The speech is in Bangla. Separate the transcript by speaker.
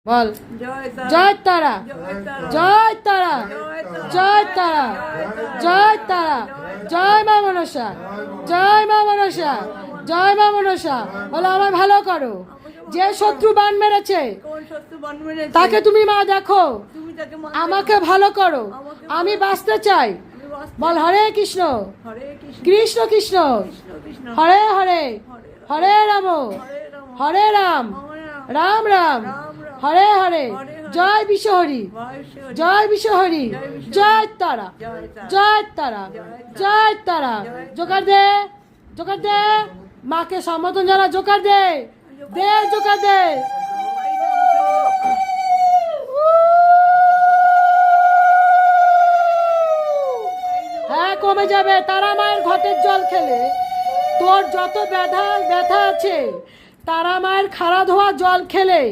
Speaker 1: বল জয় তারা, জয় তারা, জয় তারা, জয় তারা, জয় মা মনসা, জয় মা মনসা, জয় মা মনসা। বলো আমায় ভালো করো, যে শত্রু বান মেরেছে তাকে তুমি মা দেখো, আমাকে ভালো করো, আমি বাঁচতে চাই। বল হরে কৃষ্ণ কৃষ্ণ কৃষ্ণ হরে হরে, হরে রাম হরে রাম রাম রাম হরে হরে। জয় বিশ্বহরি, জয় বিশ্বহরি, জয় তারা, জয় তারা, জয় তারা। জোকার দে, জোকার দে, মাকে সম্বোধন জানা, জোকার দে, দে জোকার দে। হ্যাঁ কমে যাবে। তারা মায়ের ঘটের জল খেলে তোর যত ব্যথা আছে, তারা মায়ের খাড়া ধোয়া জল খেলে